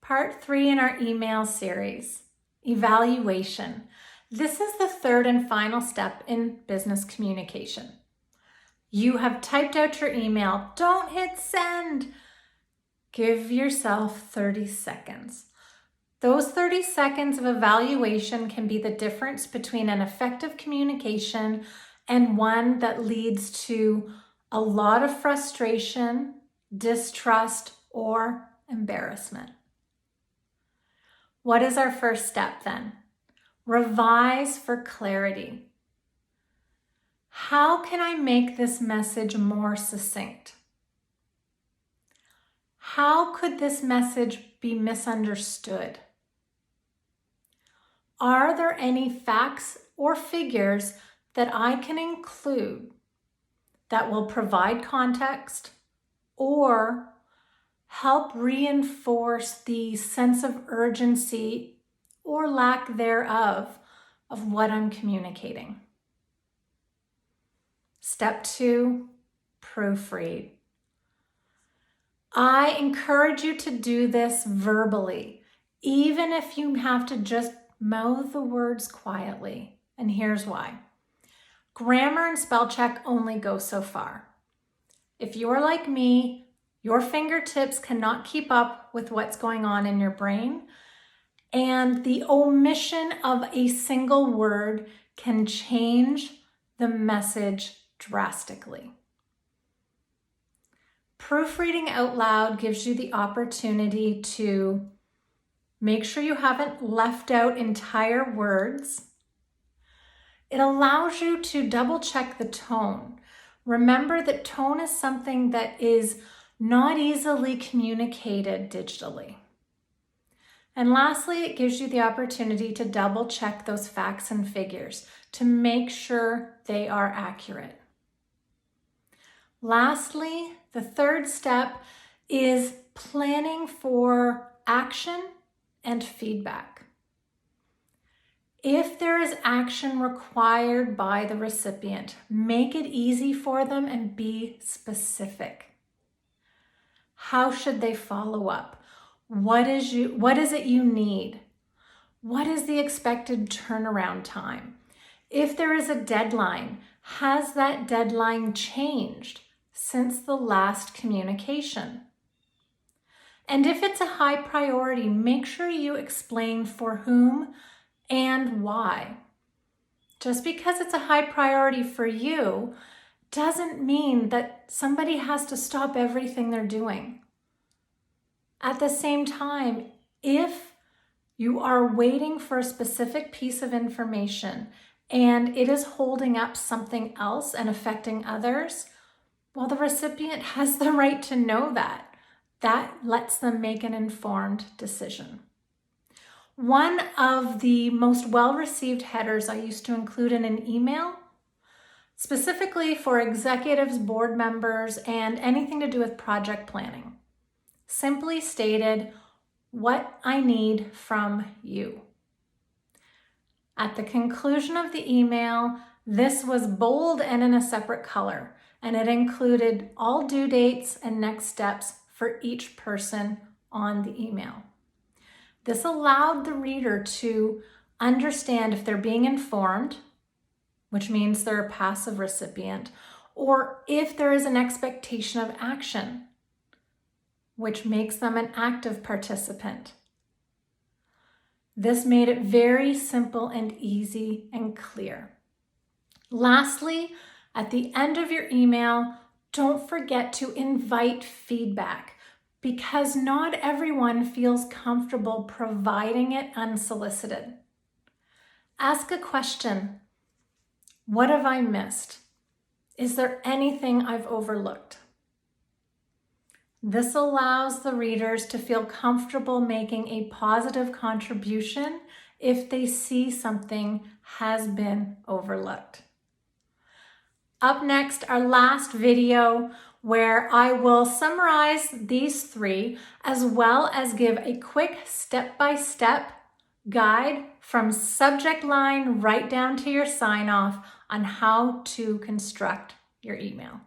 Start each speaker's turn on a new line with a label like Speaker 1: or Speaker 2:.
Speaker 1: Part 3 in our email series, evaluation. This is the third and final step in business communication. You have typed out your email. Don't hit send. Give yourself 30 seconds. Those 30 seconds of evaluation can be the difference between an effective communication and one that leads to a lot of frustration, distrust, or embarrassment. What is our first step then? Revise for clarity. How can I make this message more succinct? How could this message be misunderstood? Are there any facts or figures that I can include that will provide context or help reinforce the sense of urgency or lack thereof of what I'm communicating? Step 2, proofread. I encourage you to do this verbally, even if you have to just mouth the words quietly. And here's why. Grammar and spell check only go so far. If you're like me, your fingertips cannot keep up with what's going on in your brain, and the omission of a single word can change the message drastically. Proofreading out loud gives you the opportunity to make sure you haven't left out entire words. It allows you to double check the tone. Remember that tone is something that is not easily communicated digitally. And lastly, it gives you the opportunity to double check those facts and figures to make sure they are accurate. Lastly, the third step is planning for action and feedback. If there is action required by the recipient, make it easy for them and be specific. How should they follow up? What is it you need? What is the expected turnaround time? If there is a deadline, has that deadline changed since the last communication? And if it's a high priority, make sure you explain for whom and why. Just because it's a high priority for you doesn't mean that somebody has to stop everything they're doing. At the same time, if you are waiting for a specific piece of information and it is holding up something else and affecting others, well, the recipient has the right to know that. That lets them make an informed decision. One of the most well-received headers I used to include in an email, specifically for executives, board members, and anything to do with project planning, simply stated, what I need from you. At the conclusion of the email, this was bold and in a separate color, and it included all due dates and next steps for each person on the email. This allowed the reader to understand if they're being informed, which means they're a passive recipient, or if there is an expectation of action, which makes them an active participant. This made it very simple and easy and clear. Lastly, at the end of your email, don't forget to invite feedback, because not everyone feels comfortable providing it unsolicited. Ask a question. What have I missed? Is there anything I've overlooked? This allows the readers to feel comfortable making a positive contribution if they see something has been overlooked. Up next, our last video where I will summarize these 3 as well as give a quick step-by-step guide from subject line right down to your sign-off on how to construct your email.